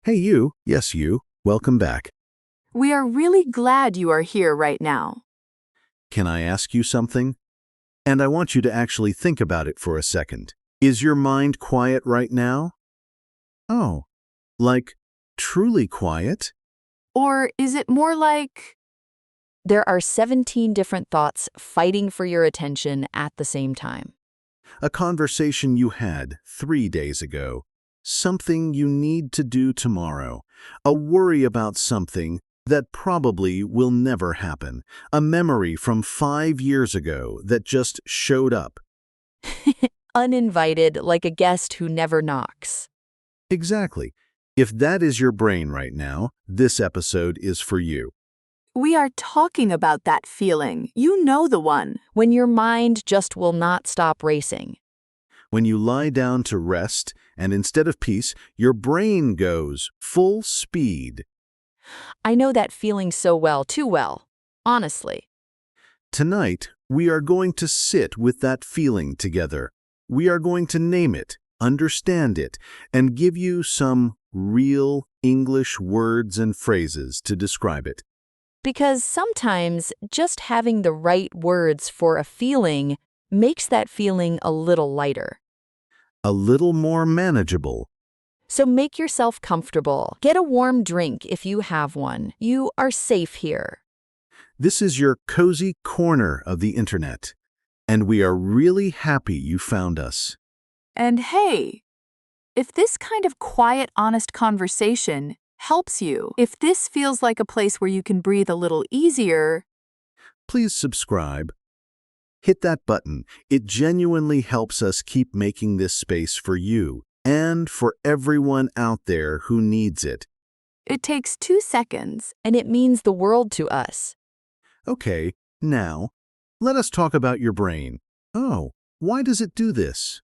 Hey you, yes you, welcome back. We are really glad you are here right now. Can I ask you something? And I want you to actually think about it for a second. Is your mind quiet right now? Oh, like truly quiet? Or is it more like, There are 17 different thoughts fighting for your attention at the same time. A conversation you had 3 days ago. Something you need to do tomorrow. A worry about something that probably will never happen. A memory from 5 years ago that just showed up. Uninvited, like a guest who never knocks. Exactly. If that is your brain right now, this episode is for you. we are talking about that feeling. You know the one. When your mind just will not stop racing. When you lie down to rest, and instead of peace, your brain goes full speed. I know that feeling so well, too well. Honestly. Tonight, we are going to sit with that feeling together. We are going to name it, understand it, and give you some real English words and phrases to describe it. Because sometimes just having the right words for a feeling makes that feeling a little lighter. A little more manageable. So make yourself comfortable. Get a warm drink if you have one. You are safe here. This is your cozy corner of the internet, and we are really happy you found us. And hey, if this kind of quiet, honest conversation helps you, if this feels like a place where you can breathe a little easier, Please subscribe. Hit that button. It genuinely helps us keep making this space for you and for everyone out there who needs it. it takes 2 seconds. And it means the world to us. Okay, now, let us talk about your brain. Oh, why does it do this?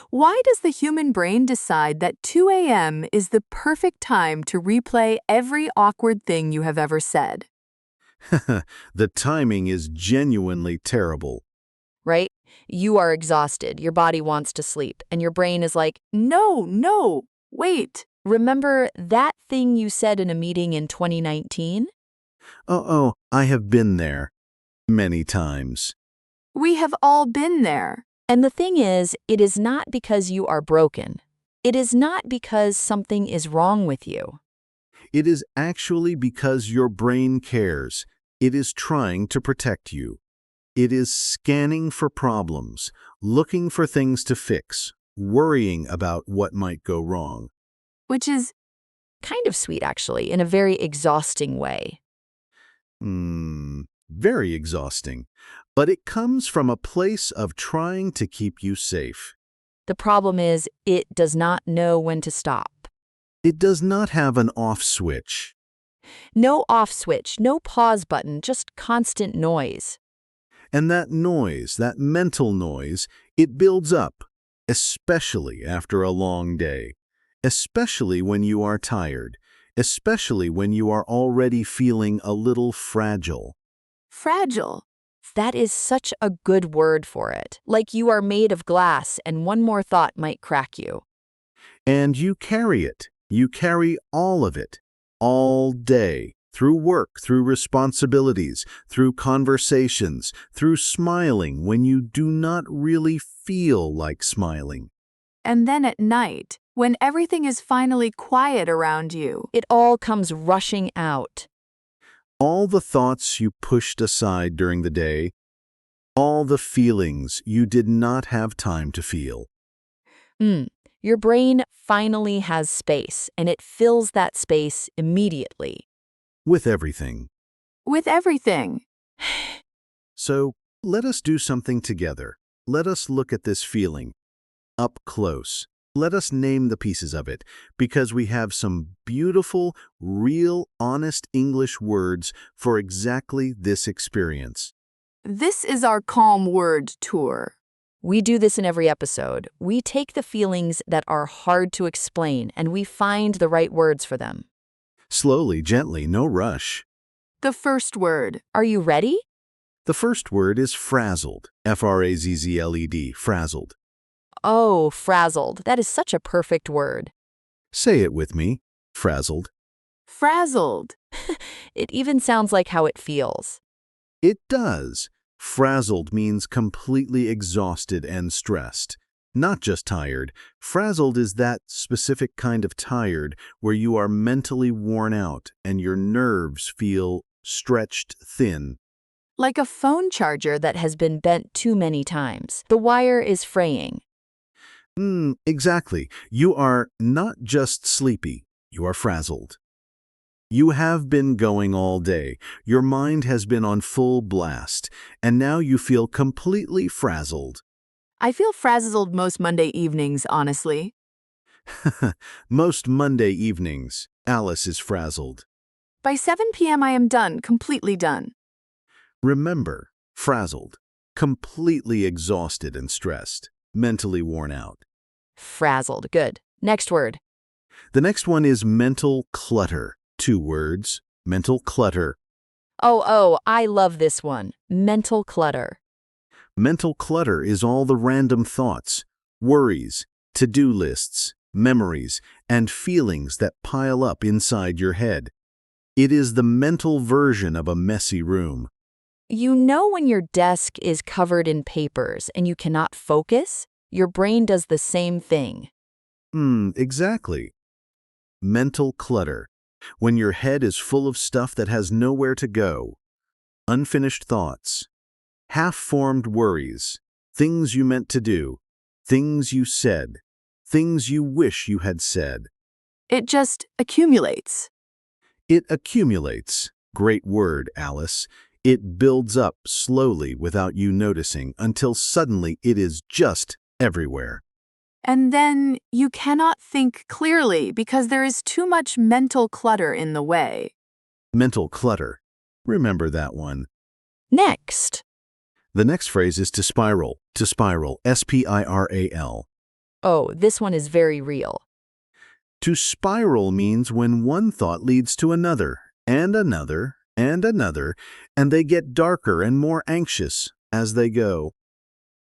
Why does the human brain decide that 2 a.m. is the perfect time to replay every awkward thing you have ever said? The timing is genuinely terrible. Right? You are exhausted, your body wants to sleep, and your brain is like, No, wait. remember that thing you said in a meeting in 2019? Oh, I have been there. Many times. We have all been there. And the thing is, it is not because you are broken. It is not because something is wrong with you. It is actually because your brain cares. It is trying to protect you. It is scanning for problems, looking for things to fix, worrying about what might go wrong. Which is, Kind of sweet, actually, in a very exhausting way. Very exhausting. But it comes from a place of trying to keep you safe. The problem is, it does not know when to stop. It does not have an off switch. No off switch, no pause button, just constant noise. And that noise, that mental noise, it builds up, especially after a long day, especially when you are tired, especially when you are already feeling a little fragile. fragile. That is such a good word for it. Like you are made of glass and one more thought might crack you. And you carry it. You carry all of it, all day, through work, through responsibilities, through conversations, through smiling when you do not really feel like smiling. And then at night, when everything is finally quiet around you, It all comes rushing out. All the thoughts you pushed aside during the day, all the feelings you did not have time to feel. Your brain finally has space, and it fills that space immediately. With everything. with everything. So, let us do something together. Let us look at this feeling up close. Let us name the pieces of it, because we have some beautiful, real, honest English words for exactly this experience. This is our calm word tour. We do this in every episode. We take the feelings that are hard to explain, and we find the right words for them. Slowly, gently, no rush. The first word. Are you ready? The first word is frazzled, F-R-A-Z-Z-L-E-D, frazzled. Oh, frazzled. That is such a perfect word. Say it with me. Frazzled. Frazzled. It even sounds like how it feels. It does. Frazzled means completely exhausted and stressed. Not just tired. Frazzled is that specific kind of tired where you are mentally worn out and your nerves feel stretched thin. Like a phone charger that has been bent too many times. The wire is fraying. Exactly. You are not just sleepy, you are frazzled. You have been going all day. Your mind has been on full blast, and now you feel completely frazzled. I feel frazzled most Monday evenings, honestly. Most Monday evenings, Alice is frazzled. By 7 p.m. I am done, completely done. Remember, frazzled, completely exhausted and stressed, mentally worn out. Frazzled. Good. Next word. The next one is mental clutter. 2 words, mental clutter. Oh, I love this one. Mental clutter. Mental clutter is all the random thoughts, worries, to-do lists, memories, and feelings that pile up inside your head. It is the mental version of a messy room. You know when your desk is covered in papers and you cannot focus? Your brain does the same thing. Exactly. Mental clutter. When your head is full of stuff that has nowhere to go. Unfinished thoughts. Half-formed worries. Things you meant to do. Things you said. Things you wish you had said. It just accumulates. It accumulates. Great word, Alice. It builds up slowly without you noticing until suddenly it is just everywhere. And then you cannot think clearly because there is too much mental clutter in the way. Mental clutter. Remember that one. Next. The next phrase is to spiral. To spiral. S-P-I-R-A-L. Oh, this one is very real. To spiral means when one thought leads to another, and another, and another, and they get darker and more anxious as they go.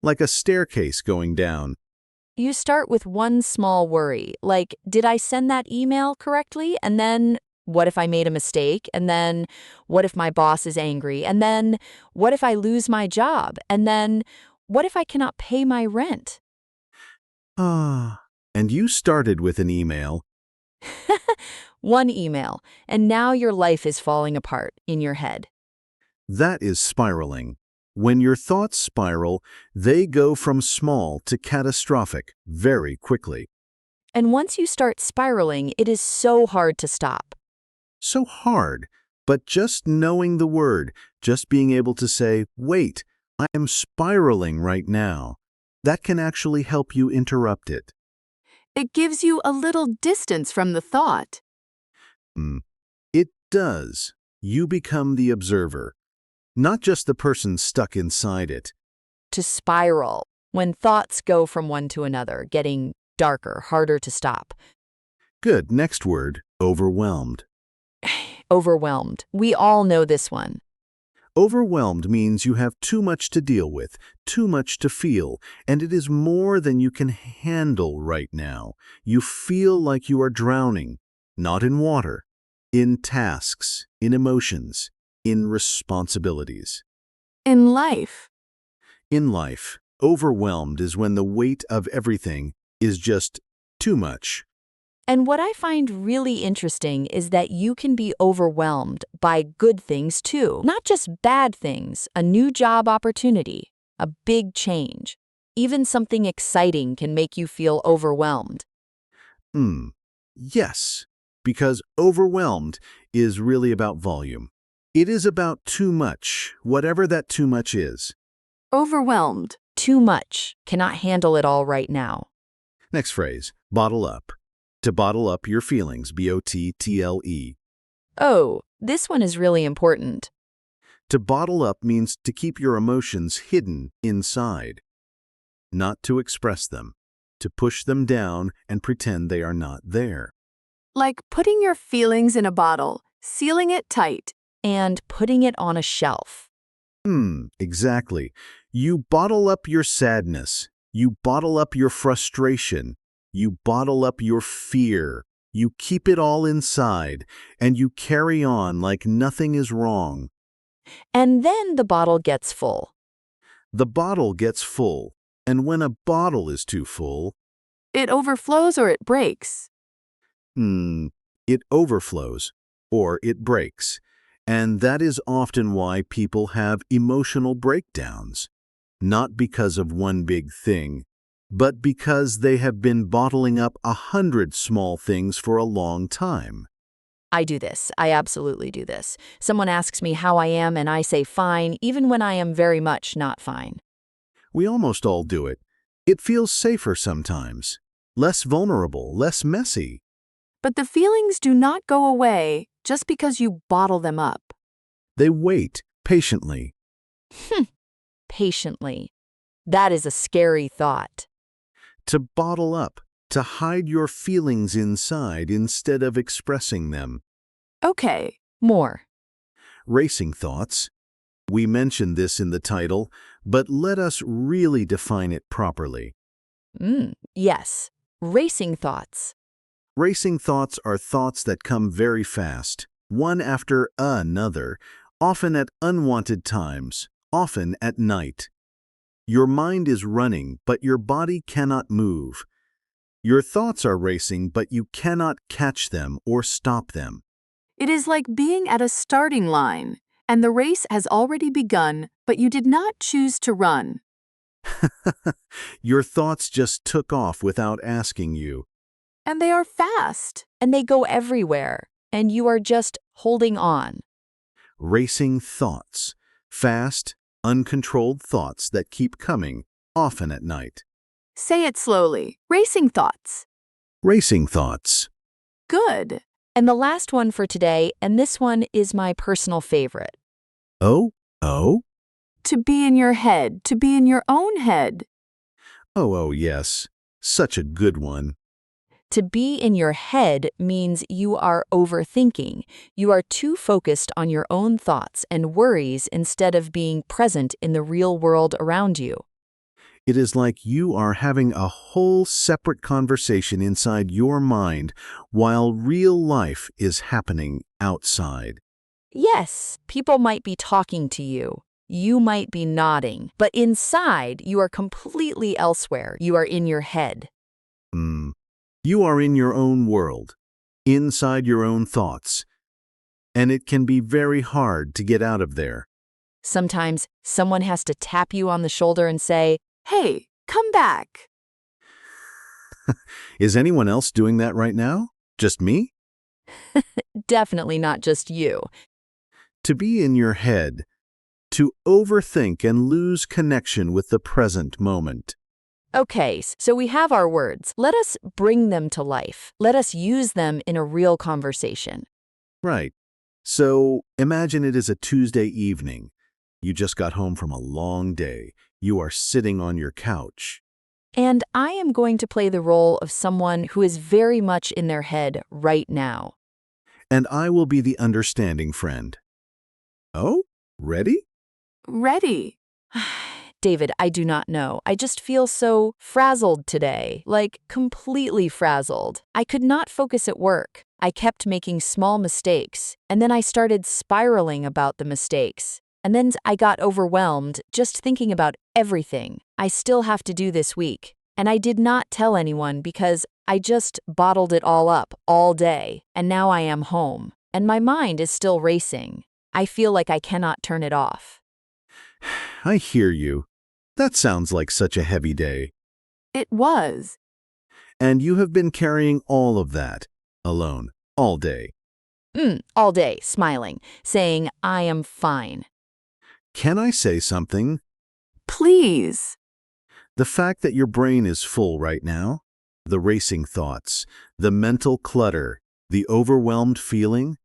Like a staircase going down. You start with one small worry, like, did I send that email correctly? And then, what if I made a mistake? And then, what if my boss is angry? And then, what if I lose my job? And then, what if I cannot pay my rent? And you started with an email. One email, and now your life is falling apart in your head. That is spiraling. When your thoughts spiral, they go from small to catastrophic very quickly. And once you start spiraling, it is so hard to stop. So hard, but just knowing the word, just being able to say, wait, I am spiraling right now, that can actually help you interrupt it. It gives you a little distance from the thought. It does. You become the observer, not just the person stuck inside it. To spiral, when thoughts go from one to another, getting darker, harder to stop. Good. Next word, overwhelmed. Overwhelmed. We all know this one. Overwhelmed means you have too much to deal with, too much to feel, and it is more than you can handle right now. You feel like you are drowning, not in water, in tasks, in emotions, in responsibilities. In life. In life, overwhelmed is when the weight of everything is just too much. And what I find really interesting is that you can be overwhelmed by good things too, not just bad things, a new job opportunity, a big change. Even something exciting can make you feel overwhelmed. Yes, because overwhelmed is really about volume. It is about too much, whatever that too much is. Overwhelmed. Too much. Cannot handle it all right now. Next phrase, bottle up. To bottle up your feelings, B-O-T-T-L-E. Oh, this one is really important. To bottle up means to keep your emotions hidden inside, not to express them, to push them down and pretend they are not there. Like putting your feelings in a bottle, sealing it tight. And putting it on a shelf. Exactly. You bottle up your sadness. You bottle up your frustration. You bottle up your fear. You keep it all inside, and you carry on like nothing is wrong. And then the bottle gets full. The bottle gets full, and when a bottle is too full, It overflows or it breaks. it overflows or it breaks. And that is often why people have emotional breakdowns. Not because of one big thing, but because they have been bottling up 100 small things for a long time. I do this. I absolutely do this. Someone asks me how I am, and I say fine, even when I am very much not fine. We almost all do it. It feels safer sometimes, less vulnerable, less messy. But the feelings do not go away just because you bottle them up. They wait patiently. Patiently. That is a scary thought. To bottle up, to hide your feelings inside instead of expressing them. Okay, More. Racing thoughts. We mentioned this in the title, but let us really define it properly. Yes. Racing thoughts. Racing thoughts are thoughts that come very fast, one after another, often at unwanted times, often at night. Your mind is running, but your body cannot move. Your thoughts are racing, but you cannot catch them or stop them. it is like being at a starting line, and the race has already begun, but you did not choose to run. Your thoughts just took off without asking you. And they are fast. And they go everywhere. And you are just holding on. Racing thoughts. Fast, uncontrolled thoughts that keep coming, often at night. Say it slowly. Racing thoughts. Racing thoughts. Good. And the last one for today, and this one is my personal favorite. Oh? To be in your head, to be in your own head. Oh, yes. Such a good one. To be in your head means you are overthinking. You are too focused on your own thoughts and worries instead of being present in the real world around you. It is like you are having a whole separate conversation inside your mind while real life is happening outside. Yes, people might be talking to you. You might be nodding. But inside, you are completely elsewhere. You are in your head. You are in your own world, inside your own thoughts, and it can be very hard to get out of there. Sometimes someone has to tap you on the shoulder and say, Hey, come back. Is anyone else doing that right now? Just me? definitely not just you. To be in your head, to overthink and lose connection with the present moment. Okay, so we have our words. Let us bring them to life. Let us use them in a real conversation. Right. So imagine it is a Tuesday evening. You just got home from a long day. You are sitting on your couch. And I am going to play the role of someone who is very much in their head right now. And I will be the understanding friend. Oh, ready? Ready. David, I do not know. I just feel so frazzled today, like completely frazzled. I could not focus at work. I kept making small mistakes, and then I started spiraling about the mistakes. And then I got overwhelmed just thinking about everything I still have to do this week. And I did not tell anyone because I just bottled it all up all day, and now I am home, and my mind is still racing. I feel like I cannot turn it off. I hear you. That sounds like such a heavy day. It was. And you have been carrying all of that, alone, all day. All day, smiling, saying, I am fine. Can I say something? Please. The fact that your brain is full right now, the racing thoughts, the mental clutter, the overwhelmed feeling,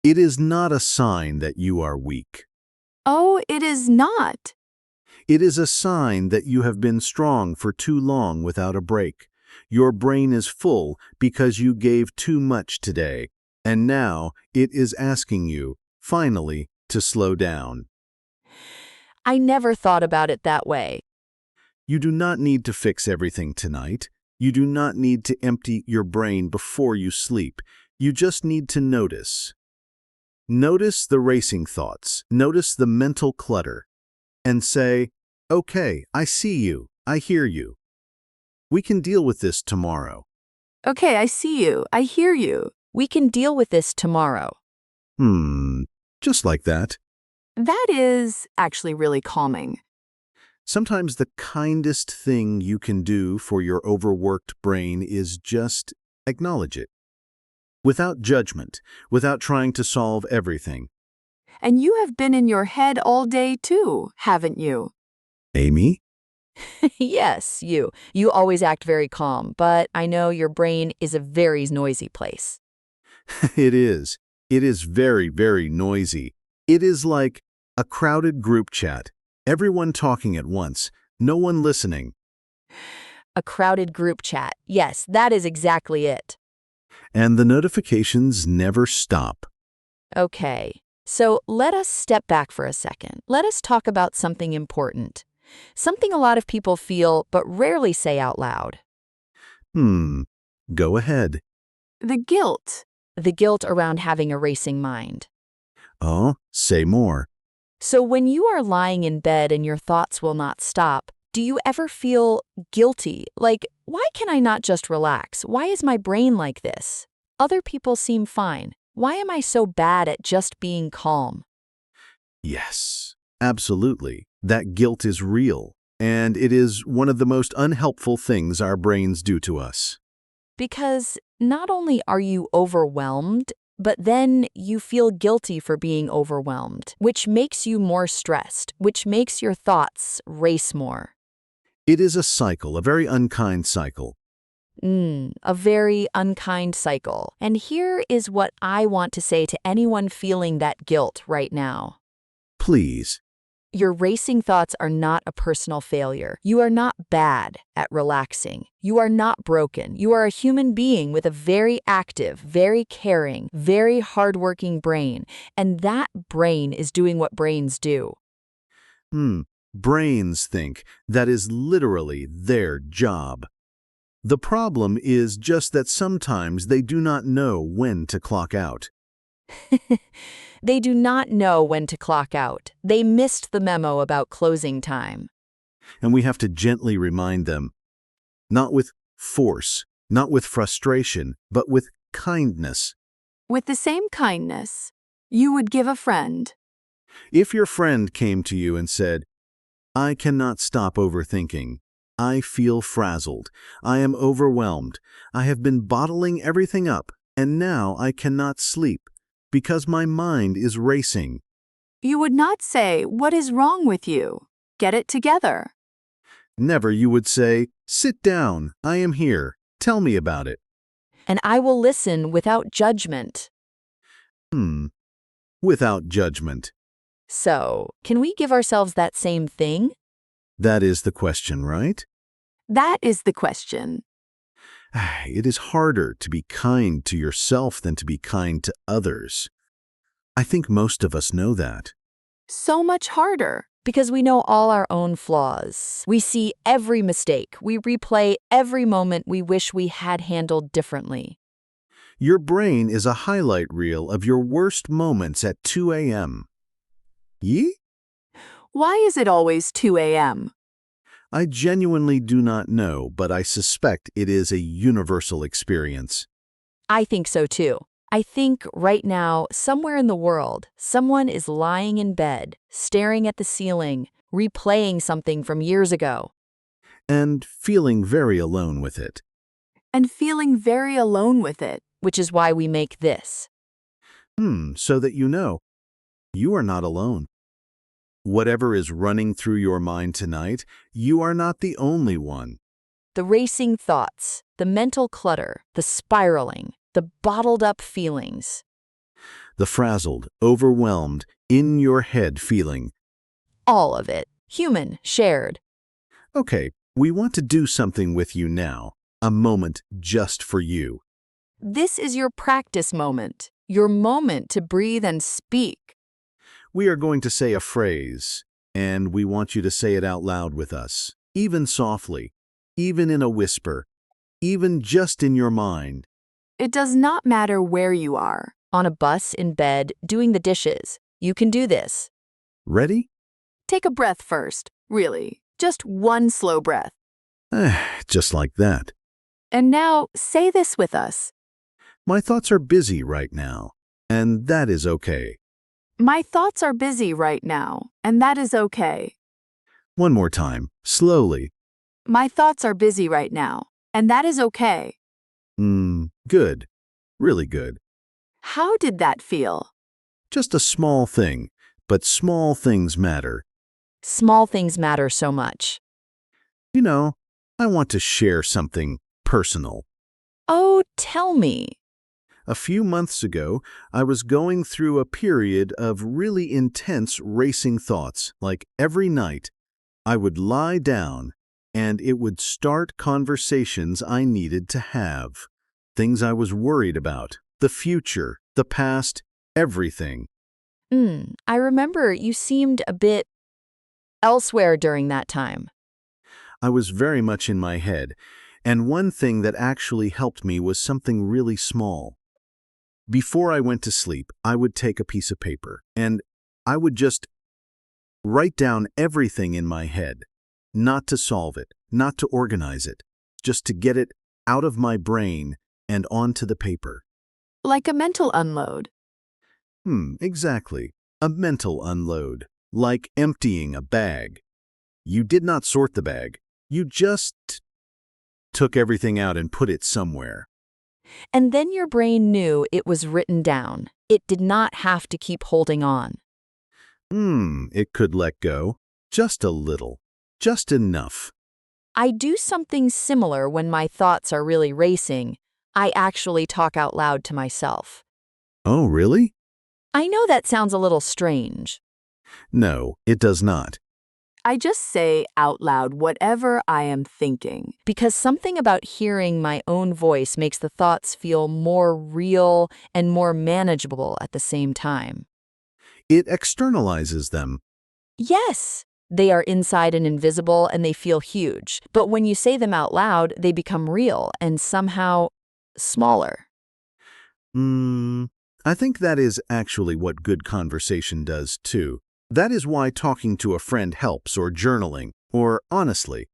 it is not a sign that you are weak. Oh, it is not. It is a sign that you have been strong for too long without a break. Your brain is full because you gave too much today, and now it is asking you, finally, to slow down. I never thought about it that way. You do not need to fix everything tonight. You do not need to empty your brain before you sleep. You just need to notice. Notice the racing thoughts. Notice the mental clutter. And say, okay, I see you. I hear you. We can deal with this tomorrow. Okay, I see you. I hear you. We can deal with this tomorrow. Just like that. That is actually really calming. Sometimes the kindest thing you can do for your overworked brain is just acknowledge it. Without judgment, without trying to solve everything. And you have been in your head all day too, haven't you? Amy? Yes, you. You always act very calm, but I know your brain is a very noisy place. It is. It is very, very noisy. It is like a crowded group chat. Everyone talking at once. No one listening. A crowded group chat. Yes, that is exactly it. And the notifications never stop. Okay, so let us step back for a second. Let us talk about something important. Something a lot of people feel but rarely say out loud. Go ahead. The guilt. The guilt around having a racing mind. Oh, say more. So when you are lying in bed and your thoughts will not stop, do you ever feel guilty? Like, why can I not just relax? Why is my brain like this? Other people seem fine. Why am I so bad at just being calm? Yes, absolutely. That guilt is real, and it is one of the most unhelpful things our brains do to us. Because not only are you overwhelmed, but then you feel guilty for being overwhelmed, which makes you more stressed, which makes your thoughts race more. It is a cycle, a very unkind cycle. A very unkind cycle. And here is what I want to say to anyone feeling that guilt right now. Please. Your racing thoughts are not a personal failure. You are not bad at relaxing. You are not broken. You are a human being with a very active, very caring, very hardworking brain. And that brain is doing what brains do. Brains think that is literally their job. The problem is just that sometimes they do not know when to clock out. They do not know when to clock out. They missed the memo about closing time. And we have to gently remind them, not with force, not with frustration, but with kindness. With the same kindness you would give a friend. If your friend came to you and said, I cannot stop overthinking. I feel frazzled. I am overwhelmed. I have been bottling everything up, and now I cannot sleep because my mind is racing. You would not say, "What is wrong with you? Get it together." Never you would say, sit down, I am here, tell me about it. And I will listen without judgment. Without judgment. So, can we give ourselves that same thing? That is the question, right? That is the question. It is harder to be kind to yourself than to be kind to others. I think most of us know that. So much harder. Because we know all our own flaws. We see every mistake. We replay every moment we wish we had handled differently. Your brain is a highlight reel of your worst moments at 2 a.m. Ye? Why is it always 2 a.m.? I genuinely do not know, but I suspect it is a universal experience. I think so too. I think right now, somewhere in the world, someone is lying in bed, staring at the ceiling, replaying something from years ago. And feeling very alone with it. And feeling very alone with it. Which is why we make this. So that you know, you are not alone. Whatever is running through your mind tonight, you are not the only one. The racing thoughts, the mental clutter, the spiraling, the bottled up feelings. The frazzled, overwhelmed, in your head feeling. All of it. Human, shared. Okay, we want to do something with you now. A moment just for you. This is your practice moment. Your moment to breathe and speak. We are going to say a phrase, and we want you to say it out loud with us, even softly, even in a whisper, even just in your mind. It does not matter where you are. On a bus, in bed, doing the dishes. You can do this. Ready? Take a breath first, really. Just one slow breath. Just like that. And now say this with us. My thoughts are busy right now, and that is okay. My thoughts are busy right now, and that is okay. One more time, slowly. My thoughts are busy right now, and that is okay. Good. Really good. How did that feel? Just a small thing, but small things matter. Small things matter so much. You know, I want to share something personal. Oh, tell me. A few months ago, I was going through a period of really intense racing thoughts. Like every night, I would lie down and it would start conversations I needed to have. Things I was worried about, the future, the past, everything. I remember you seemed a bit elsewhere during that time. I was very much in my head, and one thing that actually helped me was something really small. Before I went to sleep, I would take a piece of paper, and I would just write down everything in my head. Not to solve it, not to organize it, just to get it out of my brain and onto the paper. Like a mental unload. Exactly. A mental unload. Like emptying a bag. You did not sort the bag. You just took everything out and put it somewhere. And then your brain knew it was written down. It did not have to keep holding on. It could let go. Just a little. Just enough. I do something similar when my thoughts are really racing. I actually talk out loud to myself. Oh, really? I know that sounds a little strange. No, it does not. I just say out loud whatever I am thinking. Because something about hearing my own voice makes the thoughts feel more real and more manageable at the same time. It externalizes them. Yes, they are inside and invisible and they feel huge. But when you say them out loud, they become real and somehow smaller. I think that is actually what good conversation does, too. That is why talking to a friend helps, or journaling, or honestly,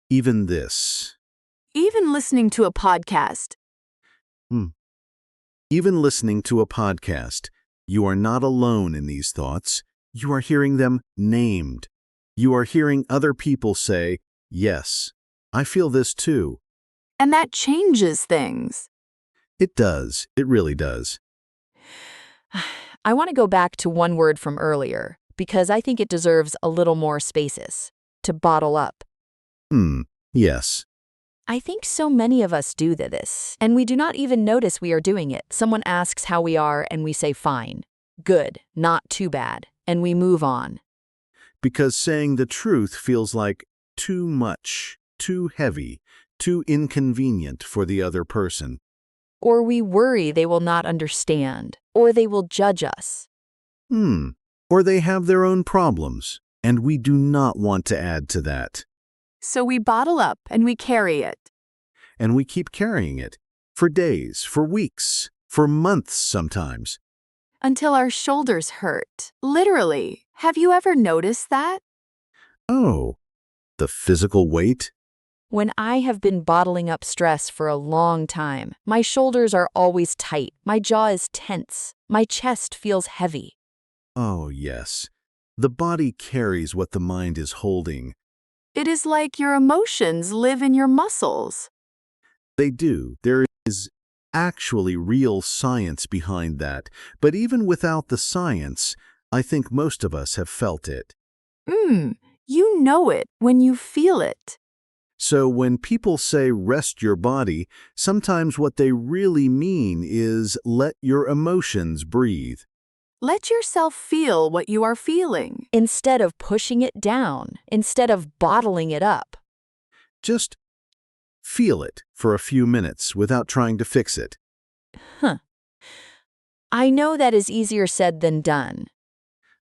even this. Even listening to a podcast. Even listening to a podcast, you are not alone in these thoughts. You are hearing them named. You are hearing other people say, yes, I feel this too. And that changes things. It does. It really does. I want to go back to one word from earlier, because I think it deserves a little more spaces. To bottle up. Yes. I think so many of us do this, and we do not even notice we are doing it. Someone asks how we are, and we say fine, good, not too bad, and we move on. Because saying the truth feels like too much, too heavy, too inconvenient for the other person. Or we worry they will not understand, or they will judge us. Or they have their own problems, and we do not want to add to that. So we bottle up and we carry it. And we keep carrying it for days, for weeks, for months sometimes. Until our shoulders hurt. Literally. Have you ever noticed that? Oh, the physical weight? When I have been bottling up stress for a long time, my shoulders are always tight, my jaw is tense, my chest feels heavy. Oh, yes. The body carries what the mind is holding. It is like your emotions live in your muscles. They do. There is actually real science behind that. But even without the science, I think most of us have felt it. You know it when you feel it. So when people say rest your body, sometimes what they really mean is let your emotions breathe. Let yourself feel what you are feeling. Instead of pushing it down, instead of bottling it up. Just feel it for a few minutes without trying to fix it. I know that is easier said than done.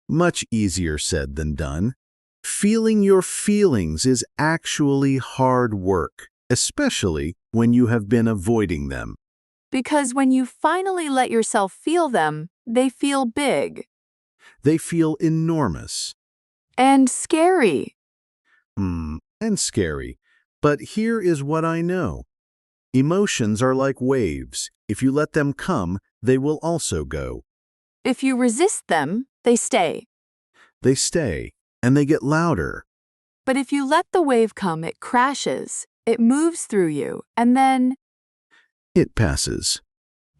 Much easier said than done. Feeling your feelings is actually hard work, especially when you have been avoiding them. Because when you finally let yourself feel them, they feel big They feel enormous. and scary. And scary. But here is what I know. Emotions are like waves. If you let them come, they will also go. If you resist them, they stay. They stay, and they get louder. But if you let the wave come, it crashes, it moves through you, and then It passes.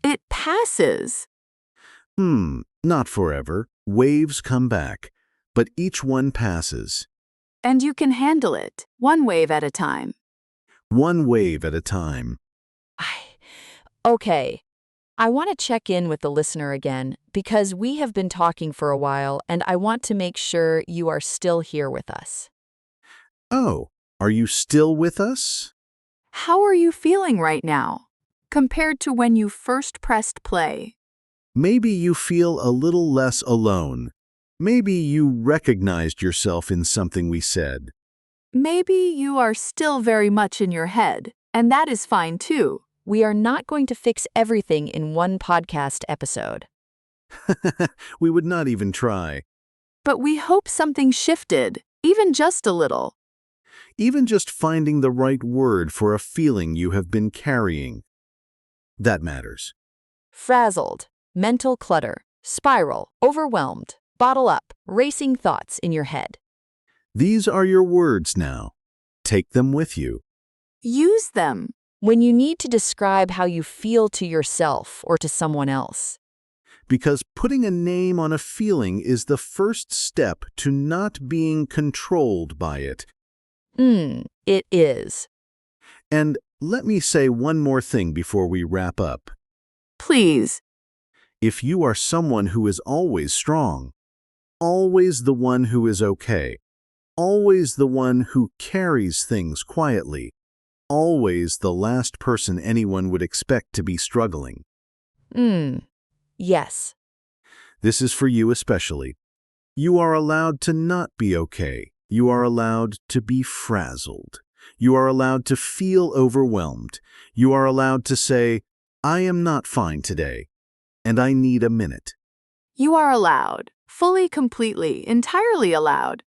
it passes. Not forever. Waves come back, but each one passes. And you can handle it, one wave at a time. One wave at a time. Okay, I want to check in with the listener again because we have been talking for a while and I want to make sure you are still here with us. Oh, are you still with us? How are you feeling right now, compared to when you first pressed play? Maybe you feel a little less alone. Maybe you recognized yourself in something we said. Maybe you are still very much in your head, and that is fine too. We are not going to fix everything in one podcast episode. We would not even try. But we hope something shifted, even just a little. Even just finding the right word for a feeling you have been carrying. That matters. Frazzled, mental clutter, spiral, overwhelmed, bottle up, racing thoughts in your head. These are your words now. Take them with you. Use them. When you need to describe how you feel to yourself or to someone else. Because putting a name on a feeling is the first step to not being controlled by it. It is. And let me say one more thing before we wrap up. Please. If you are someone who is always strong, always the one who is okay, always the one who carries things quietly, always the last person anyone would expect to be struggling. Yes. This is for you especially. You are allowed to not be okay. You are allowed to be frazzled. You are allowed to feel overwhelmed. You are allowed to say, I am not fine today, and I need a minute. You are allowed. Fully, completely, entirely allowed.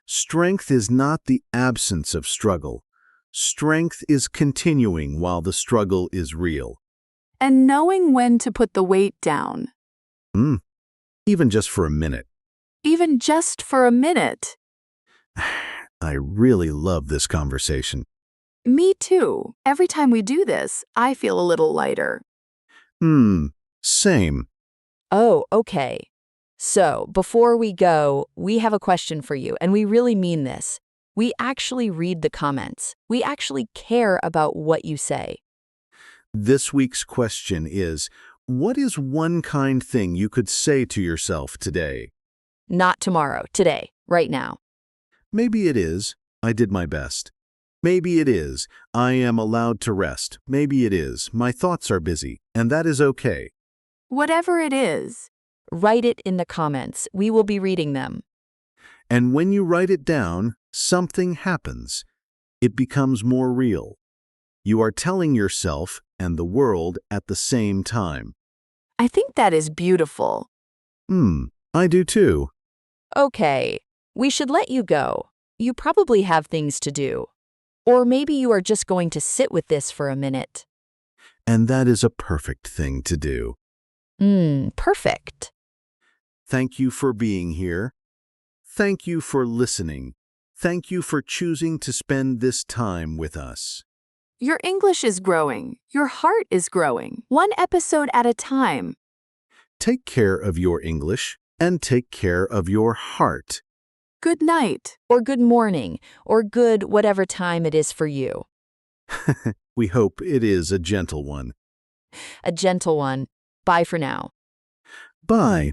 Strength is not the absence of struggle. Strength is continuing while the struggle is real. And knowing when to put the weight down. Even just for a minute. Even just for a minute. I really love this conversation. Me too. Every time we do this, I feel a little lighter. Same. Oh, okay. So, before we go, we have a question for you, and we really mean this. We actually read the comments. We actually care about what you say. This week's question is, what is one kind thing you could say to yourself today? Not tomorrow, today, right now. Maybe it is, I did my best. Maybe it is, I am allowed to rest. Maybe it is, my thoughts are busy, and that is okay. Whatever it is. Write it in the comments. We will be reading them. And when you write it down, something happens. It becomes more real. You are telling yourself and the world at the same time. I think that is beautiful. I do too. Okay, we should let you go. You probably have things to do. Or maybe you are just going to sit with this for a minute. And that is a perfect thing to do. Perfect. Thank you for being here. Thank you for listening. Thank you for choosing to spend this time with us. Your English is growing. Your heart is growing. One episode at a time. Take care of your English and take care of your heart. Good night. Or good morning, or good whatever time it is for you. We hope it is a gentle one. A gentle one. Bye for now. Bye.